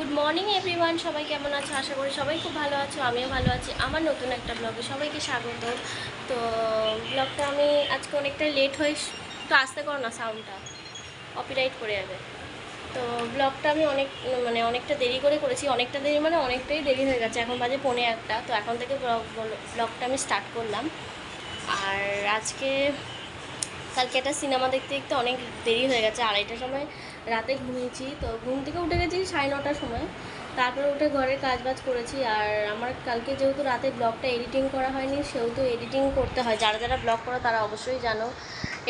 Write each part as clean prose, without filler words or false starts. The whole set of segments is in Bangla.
গুড মর্নিং এভরিওয়ান, সবাই কেমন আছো? আশা করি সবাই খুব ভালো আছো, আমিও ভালো আছি। আমার নতুন একটা ব্লগে সবাইকে স্বাগত। তো ব্লগটা আমি আজকে অনেকটা লেট হয়ে, একটু আস্তে করো না, সাউন্ডটা কপিরাইট করে যাবে। তো ব্লগটা আমি অনেকটা দেরি করে করেছি, অনেকটা দেরি মানে অনেকটাই দেরি হয়ে গেছে। এখন বাজে 1:45, তো এখন থেকে ব্লগটা আমি স্টার্ট করলাম। আর কালকে একটা সিনেমা দেখতে দেখতে অনেক দেরি হয়ে গেছে, 2:30টার সময় রাতে ঘুমিয়েছি। তো ঘুম থেকে উঠে গেছি 9:30টার সময়, তারপরে উঠে ঘরের কাজবাজ করেছি। আর আমার কালকে যেহেতু রাতে ব্লগটা এডিটিং করা হয়নি, সেহেতু এডিটিং করতে হয়। যারা যারা ব্লগ করো তারা অবশ্যই জানো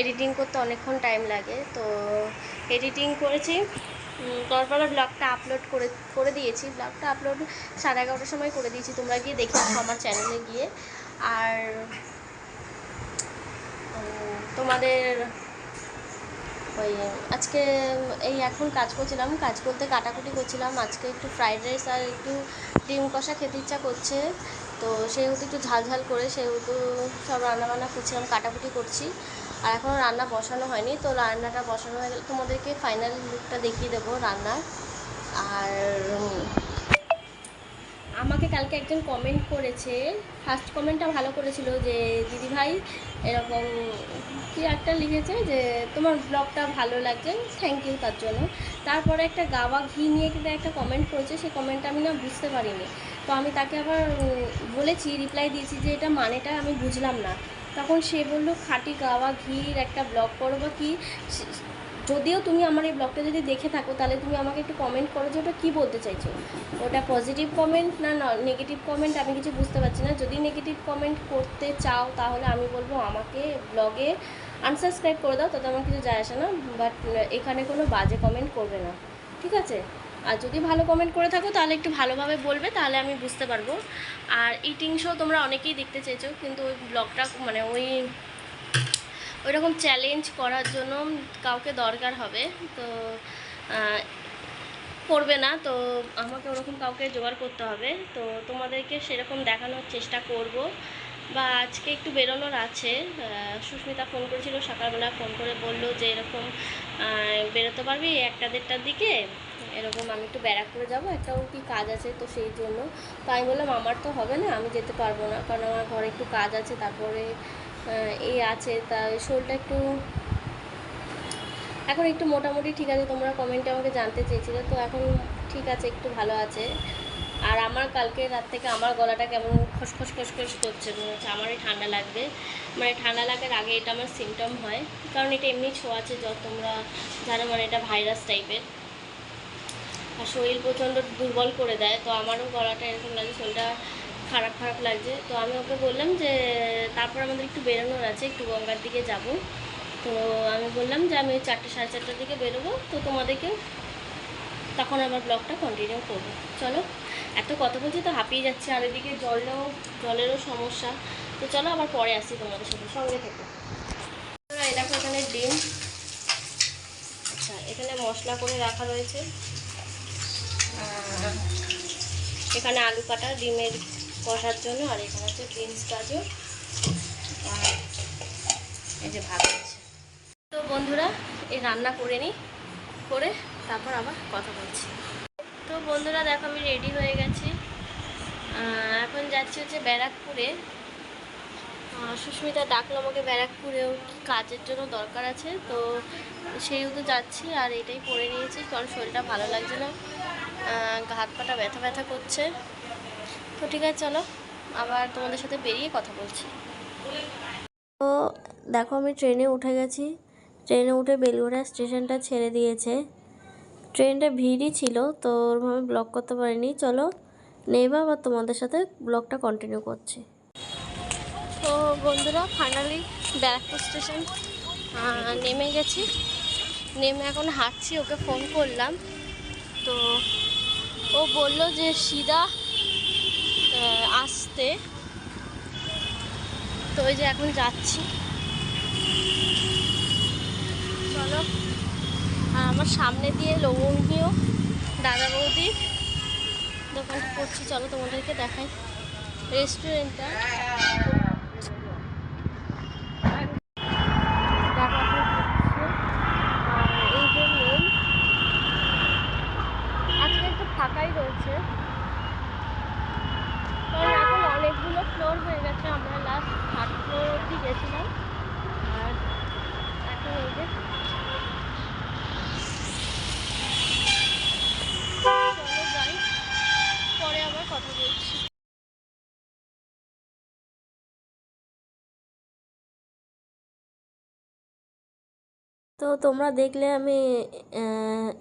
এডিটিং করতে অনেকক্ষণ টাইম লাগে। তো এডিটিং করেছি, তারপরে ব্লগটা আপলোড করে দিয়েছি। ব্লগটা আপলোড 11:30টার সময় করে দিয়েছি, তোমরা গিয়ে দেখে আসো আমার চ্যানেলে গিয়ে। আর তোমাদের ওই আজকে এই এখন কাজ করছিলাম, কাজ করতে কাটাকুটি করছিলাম। আজকে একটু ফ্রাইড রাইস আর একটু ডিম কষা খেতে ইচ্ছা করছে, তো সেহেতু একটু ঝাল করে সেহেতু সব রান্নাবান্না করছিলাম, কাটাকুটি করছি। আর এখনও রান্না বসানো হয়নি, তো রান্নাটা বসানো হয়ে গেলে তোমাদেরকে ফাইনাল লুকটা দেখিয়ে দেবো রান্নার। আর আমাকে কালকে একজন কমেন্ট করেছে, ফার্স্ট কমেন্টটা ভালো করেছিল, যে দিদিভাই এরকম কি একটা লিখেছে যে তোমার ব্লগটা ভালো লাগছে, থ্যাংক ইউ তার জন্য। তারপরে একটা গাওয়া ঘি নিয়ে কিন্তু একটা কমেন্ট করেছে, সেই কমেন্টটা আমি না বুঝতে পারিনি। তো আমি তাকে আবার বলেছি, রিপ্লাই দিয়েছি যে এটা মানেটা আমি বুঝলাম না। তখন সে বলল খাঁটি গাওয়া ঘির একটা ব্লগ করো বা কি। যদিও তুমি আমার এই ব্লগটা যদি দেখে থাকো, তাহলে তুমি আমাকে একটু কমেন্ট করো যে ওটা কী বলতে চাইছো। ওটা পজিটিভ কমেন্ট না নেগেটিভ কমেন্ট, আমি কিছু বুঝতে পারছি না। যদি নেগেটিভ কমেন্ট করতে চাও তাহলে আমি বলবো আমাকে ব্লগে আনসাবস্ক্রাইব করে দাও, তাতে আমার কিছু যায় আসে না। বাট এখানে কোনো বাজে কমেন্ট করবে না, ঠিক আছে? আর যদি ভালো কমেন্ট করে থাকো তাহলে একটু ভালোভাবে বলবে, তাহলে আমি বুঝতে পারবো। আর ইটিং শো তোমরা অনেকেই দেখতে চেয়েছো, কিন্তু ওই ব্লগটা ওই রকম চ্যালেঞ্জ করার জন্য কাউকে দরকার হবে, তো করবে না। তো আমাকে ওরকম কাউকে জোগাড় করতে হবে, তো তোমাদেরকে সেরকম দেখানোর চেষ্টা করব। বা আজকে একটু বেরোনোর আছে, সুস্মিতা ফোন করেছিল সকালবেলা, ফোন করে বললো যে এরকম বেরোতে পারবি 1টা-1:30টার দিকে, এরকম আমি একটু ব্যারাকপুরে যাবো, একটাও কি কাজ আছে, তো সেই জন্য। তো আমি বললাম আমার তো হবে না, আমি যেতে পারবো না, কারণ আমার ঘরে একটু কাজ আছে। তারপরে এই আছে, তা শরীরটা একটু এখন একটু মোটামুটি ঠিক আছে। তোমরা কমেন্টে আমাকে জানতে চেয়েছিলে, তো এখন ঠিক আছে, একটু ভালো আছে। আর আমার কালকে রাত থেকে আমার গলাটা কেমন খসখস খসখস করছে, মনে হচ্ছে আমারই ঠান্ডা লাগবে। মানে ঠান্ডা লাগার আগে এটা আমার সিমটম হয়, কারণ এটা এমনি ছোঁয়াচে জ্বর, তোমরা জানো, মানে এটা ভাইরাস টাইপের। আর শরীর প্রচণ্ড দুর্বল করে দেয়, তো আমারও গলাটা এরকম লাগে, শরীরটা খারাপ লাগছে। তো আমি ওকে বললাম যে তারপর আমাদের একটু বেরোনোর আছে, একটু গঙ্গার দিকে যাব। তো আমি বললাম যে আমি 4-4:30টার দিকে বেরোবো, তো তোমাদেরকে তখন আমার ব্লগটা কন্টিনিউ করবো। চলো, এত কথা বলছি তো হাঁপিয়ে যাচ্ছে, আর এদিকে জলেরও সমস্যা। তো চলো আবার পরে আসি তোমাদের সাথে, সঙ্গে থেকে। এই দেখো এখানে ডিম, আচ্ছা এখানে মশলা করে রাখা রয়েছে, এখানে আলু কাটা ডিমের কষার জন্য, আর এখানে হচ্ছে বিনস গাজর, আর এই যে ভাত আছে। তো বন্ধুরা, এই রান্না করে নিই, করে তারপর আবার কথা বলছি। তো বন্ধুরা দেখো, আমি রেডি হয়ে গেছি, এখন যাচ্ছি হচ্ছে ব্যারাকপুরে। সুস্মিতা ডাকলো আমাকে ব্যারাকপুরেও কাজের জন্য দরকার আছে, তো সেহেতু যাচ্ছি। আর এটাই পরে নিয়েছি, কারণ শরীরটা ভালো লাগছে না, হাত পাটা ব্যথা করছে। তো ঠিক আছে, চলো আবার তোমাদের সাথে বেরিয়ে কথা বলছি। তো দেখো আমি ট্রেনে উঠে গেছি, ট্রেনে উঠে বেলুড়া স্টেশনটা ছেড়ে দিয়েছে। ট্রেনটা ভিড়ই ছিল, তো ওরভাবে ব্লগ করতে পারিনি। চলো নেবা আবার তোমাদের সাথে ব্লগটা কন্টিনিউ করছি। তো বন্ধুরা, ফাইনালি ব্যারাকপুর স্টেশন নেমে গেছি, নেমে এখন হাঁটছি। ওকে ফোন করলাম, তো ও বলল যে সিধা আসতে, তো ওই যে এখন যাচ্ছি। চলো, আর আমার সামনে দিয়ে লবঙ্গীয় দাদা বৌদির দোকানটা করছি, চলো তোমাদেরকে দেখাই রেস্টুরেন্টটা। আজকে একটা ফাঁকাই রয়েছে, কারণ এখন অনেকগুলো ফ্লোর হয়ে গেছে। আমরা লাস্ট 8 ফ্লোর অবধি গেছিলাম, আর এখন এই যে চলো যাই, পরে আবার কথা বলছি। তো তোমরা দেখলে আমি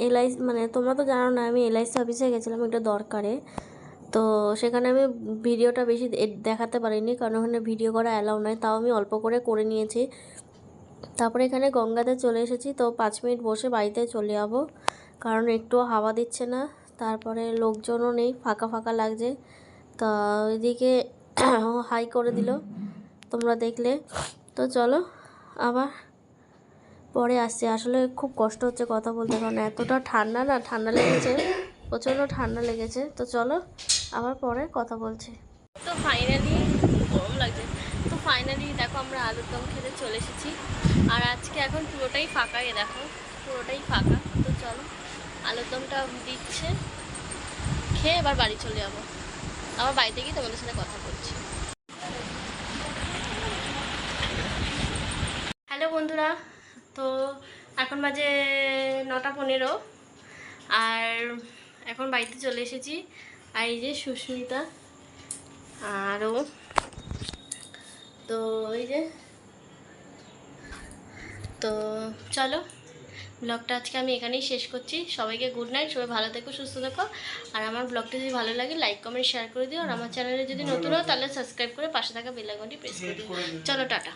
এলআইসি, মানে তোমরা তো জানো না, আমি এলআইসি অফিসে গেছিলাম একটা দরকারে। তো সেখানে আমি ভিডিওটা বেশি দেখাতে পারিনি, কারণ ওখানে ভিডিও করা অ্যালাউ নয়, তাও আমি অল্প করে নিয়েছি। তারপরে এখানে গঙ্গাতে চলে এসেছি, তো 5 মিনিট বসে বাড়িতে চলে যাবো, কারণ একটুও হাওয়া দিচ্ছে না, তারপরে লোকজনও নেই, ফাঁকা ফাঁকা লাগছে। তা ওইদিকে হাই করে দিল, তোমরা দেখলে। তো চলো আবার পরে আসছে। আসলে খুব কষ্ট হচ্ছে কথা বলতে, কারণ এতটা ঠান্ডা না, ঠান্ডা লেগেছে, প্রচণ্ড ঠান্ডা লেগেছে। তো চলো আবার পরে কথা বলছি। তো ফাইনালি গরম লাগছে। তো ফাইনালি দেখো আমরা আলুর দম খেতে চলে এসেছি, আর আজকে এখন পুরোটাই ফাঁকা, দেখো পুরোটাই ফাঁকা। তো চলো আলুর দমটা দিচ্ছে, খেয়ে এবার বাড়ি চলে যাবো। আবার বাড়িতে গিয়ে তোমাদের সাথে কথা বলছি। হ্যালো বন্ধুরা, তো এখন বাজে 9:15, আর এখন বাড়িতে চলে এসেছি। আর এই যে সুস্মিতা আরও, তো এই যে, তো চলো ব্লগটা আজকে আমি এখানেই শেষ করছি। সবাইকে গুড নাইট, সবাই ভালো থেকো, সুস্থ থেকো। আর আমার ব্লগটা যদি ভালো লাগে লাইক কমেন্ট শেয়ার করে দিও, আর আমার চ্যানেলে যদি নতুন হও তাহলে সাবস্ক্রাইব করে পাশে থাকা বেল আইকনটি প্রেস করে দিও। চলো টাটা।